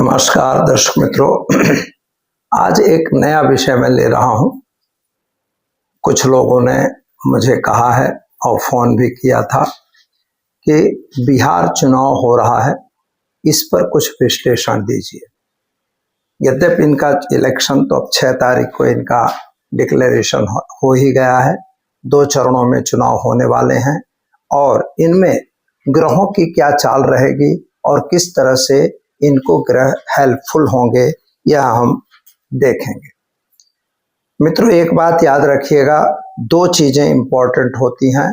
नमस्कार दर्शक मित्रों। आज एक नया विषय मैं ले रहा हूं। कुछ लोगों ने मुझे कहा है और फोन भी किया था कि बिहार चुनाव हो रहा है, इस पर कुछ विश्लेषण दीजिए। यद्यपि इनका इलेक्शन तो अब 6 तारीख को इनका डिक्लेरेशन हो ही गया है। 2 चरणों में चुनाव होने वाले हैं और इनमें ग्रहों की क्या चाल रहेगी और किस तरह से इनको ग्रह हेल्पफुल होंगे यह हम देखेंगे। मित्रों, एक बात याद रखिएगा, 2 चीजें इंपॉर्टेंट होती हैं।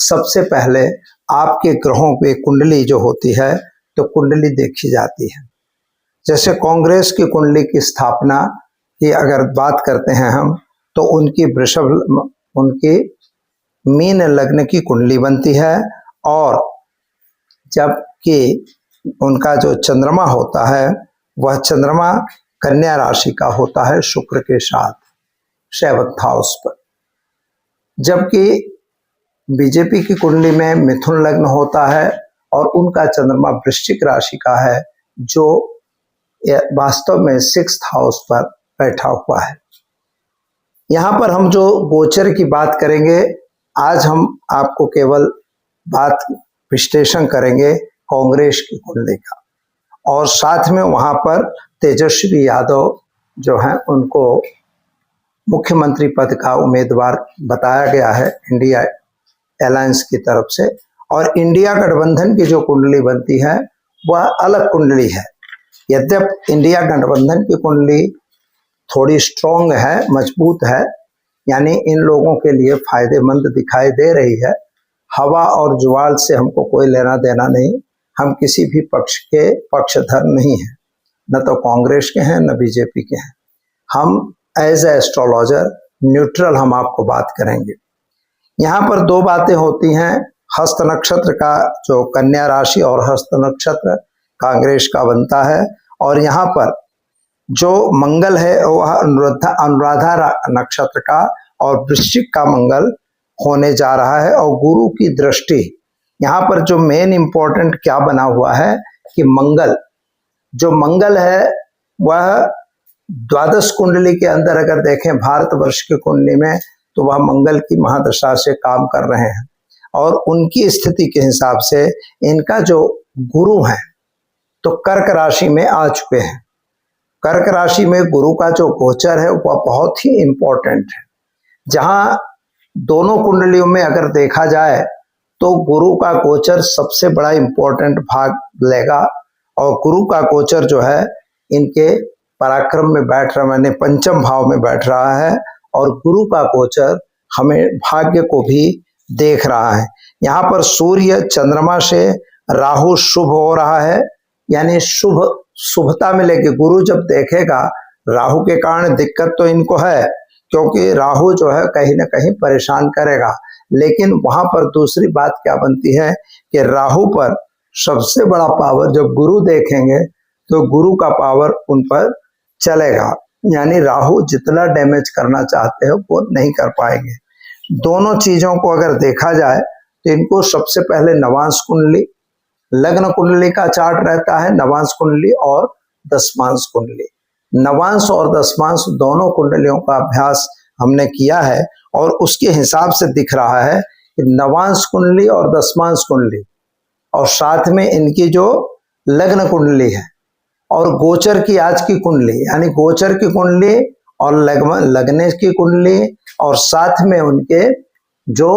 सबसे पहले आपके ग्रहों पे कुंडली जो होती है तो कुंडली देखी जाती है। जैसे कांग्रेस की कुंडली की स्थापना की अगर बात करते हैं हम, तो उनकी मीन लग्न की कुंडली बनती है और जबकि उनका जो चंद्रमा होता है वह चंद्रमा कन्या राशि का होता है शुक्र के साथ 7th हाउस पर। जबकि बीजेपी की कुंडली में मिथुन लग्न होता है और उनका चंद्रमा वृश्चिक राशि का है जो वास्तव में 6th हाउस पर बैठा हुआ है। यहाँ पर हम जो गोचर की बात करेंगे, आज हम आपको केवल बात विश्लेषण करेंगे कांग्रेस की कुंडली का, और साथ में वहां पर तेजस्वी यादव जो हैं उनको मुख्यमंत्री पद का उम्मीदवार बताया गया है इंडिया अलायंस की तरफ से। और इंडिया गठबंधन की जो कुंडली बनती है वह अलग कुंडली है। यद्यपि इंडिया गठबंधन की कुंडली थोड़ी स्ट्रॉन्ग है, मजबूत है, यानी इन लोगों के लिए फायदेमंद दिखाई दे रही है। हवा और जुआल से हमको कोई लेना देना नहीं, हम किसी भी पक्ष के पक्षधर नहीं हैं, न तो कांग्रेस के हैं न बीजेपी के हैं। हम एज ए एस्ट्रोलॉजर न्यूट्रल हम आपको बात करेंगे। यहाँ पर 2 बातें होती हैं। हस्त नक्षत्र का जो कन्या राशि और हस्त नक्षत्र कांग्रेस का बनता है, और यहाँ पर जो मंगल है वह अनुराधा नक्षत्र का और वृश्चिक का मंगल होने जा रहा है। और गुरु की दृष्टि यहाँ पर जो मेन इंपॉर्टेंट क्या बना हुआ है कि मंगल है वह द्वादश कुंडली के अंदर अगर देखें भारतवर्ष की कुंडली में, तो वह मंगल की महादशा से काम कर रहे हैं और उनकी स्थिति के हिसाब से इनका जो गुरु है तो कर्क राशि में आ चुके हैं। कर्क राशि में गुरु का जो गोचर है वह बहुत ही इंपॉर्टेंट है। जहां दोनों कुंडलियों में अगर देखा जाए तो गुरु का गोचर सबसे बड़ा इंपॉर्टेंट भाग लेगा। और गुरु का गोचर जो है इनके पराक्रम में बैठ रहा, मैंने 5म भाव में बैठ रहा है, और गुरु का गोचर हमें भाग्य को भी देख रहा है। यहाँ पर सूर्य चंद्रमा से राहु शुभ हो रहा है, यानी शुभता मिलेगी। गुरु जब देखेगा, राहु के कारण दिक्कत तो इनको है क्योंकि राहु जो है कहीं ना कहीं परेशान करेगा, लेकिन वहां पर दूसरी बात क्या बनती है कि राहु पर सबसे बड़ा पावर जब गुरु देखेंगे तो गुरु का पावर उन पर चलेगा, यानी राहु जितना डैमेज करना चाहते हो वो नहीं कर पाएंगे। दोनों चीजों को अगर देखा जाए तो इनको सबसे पहले नवांश कुंडली, लग्न कुंडली का चार्ट रहता है, नवांश कुंडली और दशमांश कुंडली। नवांश और दशमांश दोनों कुंडलियों का अभ्यास हमने किया है और उसके हिसाब से दिख रहा है कि नवांश कुंडली और दशमांश कुंडली और साथ में इनकी जो लग्न कुंडली है और गोचर की आज की कुंडली, यानी गोचर की कुंडली और लग्न की कुंडली और साथ में उनके जो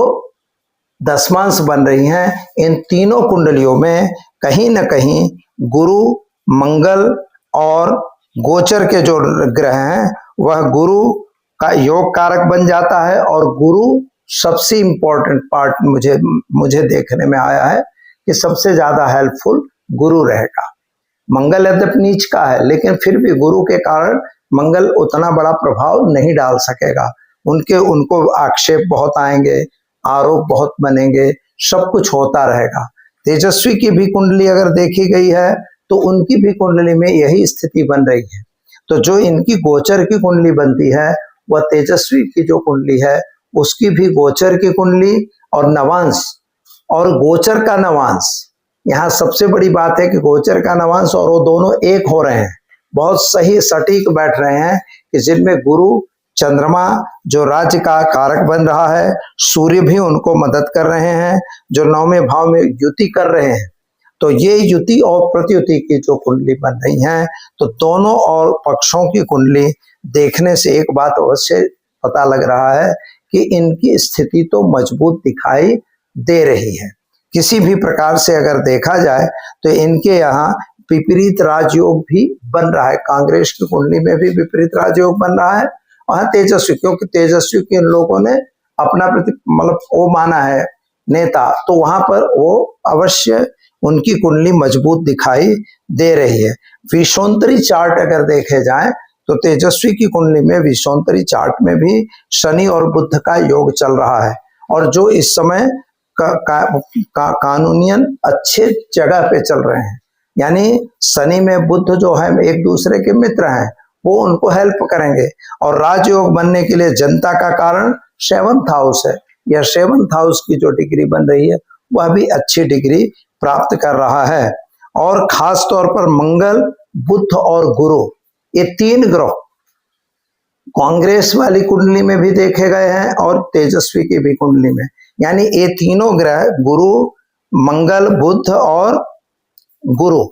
दशमांश बन रही हैं, इन तीनों कुंडलियों में कहीं न कहीं गुरु, मंगल और गोचर के जो ग्रह हैं वह गुरु का योग कारक बन जाता है। और गुरु सबसे इंपॉर्टेंट पार्ट मुझे देखने में आया है कि सबसे ज्यादा हेल्पफुल गुरु रहेगा। मंगल यद्यपि नीच का है, लेकिन फिर भी गुरु के कारण मंगल उतना बड़ा प्रभाव नहीं डाल सकेगा। उनको आक्षेप बहुत आएंगे, आरोप बहुत बनेंगे, सब कुछ होता रहेगा। तेजस्वी की भी कुंडली अगर देखी गई है तो उनकी भी कुंडली में यही स्थिति बन रही है। तो जो इनकी गोचर की कुंडली बनती है वह तेजस्वी की जो कुंडली है उसकी भी गोचर की कुंडली और नवांश और गोचर का नवांश यहाँ सबसे बड़ी बात है कि गोचर का नवांश और वो दोनों एक हो रहे हैं, बहुत सही सटीक बैठ रहे हैं कि जिनमें गुरु चंद्रमा जो राज्य का कारक बन रहा है, सूर्य भी उनको मदद कर रहे हैं जो 9वें भाव में युति कर रहे हैं। तो ये युति और प्रतियुति की जो कुंडली बन रही है, तो दोनों और पक्षों की कुंडली देखने से एक बात अवश्य पता लग रहा है कि इनकी स्थिति तो मजबूत दिखाई दे रही है। किसी भी प्रकार से अगर देखा जाए तो इनके यहाँ विपरीत राजयोग भी बन रहा है। कांग्रेस की कुंडली में भी विपरीत राजयोग बन रहा है। वहां तेजस्वी, क्योंकि तेजस्वी के लोगों ने अपना मतलब वो माना है नेता, तो वहां पर वो अवश्य उनकी कुंडली मजबूत दिखाई दे रही है। विषोंतरी चार्ट अगर देखे जाए तो तेजस्वी की कुंडली में विषोंतरी चार्ट में भी शनि और बुध का योग चल रहा है, और जो इस समय कानूनियन अच्छे जगह पे चल रहे हैं। यानी शनि में बुध जो है एक दूसरे के मित्र हैं, वो उनको हेल्प करेंगे। और राजयोग बनने के लिए जनता का कारण 7th हाउस है। यह 7th हाउस की जो डिग्री बन रही है वह भी अच्छी डिग्री प्राप्त कर रहा है। और खास तौर पर मंगल, बुध और गुरु, ये 3 ग्रह कांग्रेस वाली कुंडली में भी देखे गए हैं और तेजस्वी की भी कुंडली में। यानी ये तीनों ग्रह गुरु, मंगल, बुध और गुरु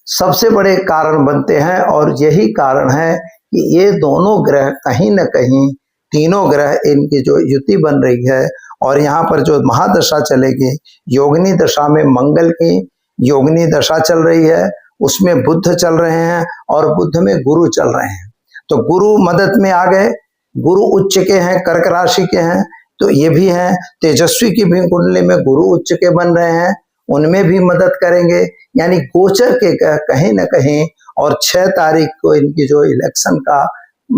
सबसे बड़े कारण बनते हैं। और यही कारण है कि ये दोनों ग्रह कहीं न कहीं, तीनों ग्रह इनकी जो युति बन रही है, और यहाँ पर जो महादशा चलेगी, योगिनी दशा में मंगल की योगिनी दशा चल रही है, उसमें बुध चल रहे हैं और बुध में गुरु चल रहे हैं। तो गुरु मदद में आ गए। गुरु उच्च के हैं, कर्क राशि के हैं, तो ये भी हैं। तेजस्वी की भी कुंडली में गुरु उच्च के बन रहे हैं, उनमें भी मदद करेंगे। यानी गोचर के कहीं न कहीं, और 6 तारीख को इनकी जो इलेक्शन का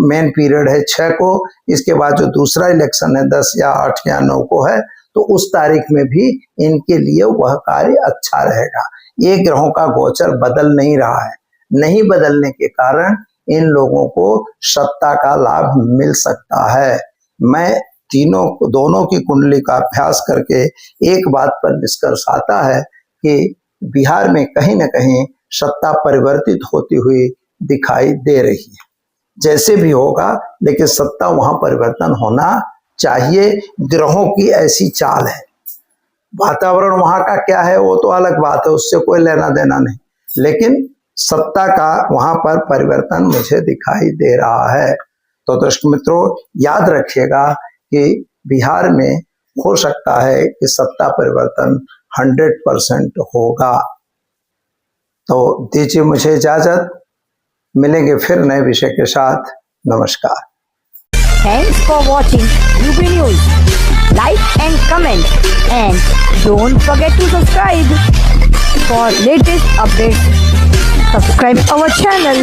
मेन पीरियड है 6 को, इसके बाद जो दूसरा इलेक्शन है 10 या 8 या 9 को है, तो उस तारीख में भी इनके लिए वह कार्य अच्छा रहेगा। ये ग्रहों का गोचर बदल नहीं रहा है, नहीं बदलने के कारण इन लोगों को सत्ता का लाभ मिल सकता है। मैं दोनों की कुंडली का अभ्यास करके एक बात पर निष्कर्ष आता है कि बिहार में कहीं न कहीं सत्ता परिवर्तित होती हुई दिखाई दे रही है। जैसे भी होगा, लेकिन सत्ता वहां परिवर्तन होना चाहिए। ग्रहों की ऐसी चाल है। वातावरण वहां का क्या है वो तो अलग बात है, उससे कोई लेना देना नहीं, लेकिन सत्ता का वहां पर परिवर्तन मुझे दिखाई दे रहा है। तो दर्शक मित्रों, याद रखिएगा कि बिहार में हो सकता है कि सत्ता परिवर्तन 100% होगा। तो दीजिए मुझे इजाजत, मिलेंगे फिर नए विषय के साथ। नमस्कार। Thanks for watching UB news. Like and comment and don't forget to subscribe for latest updates. Subscribe our channel.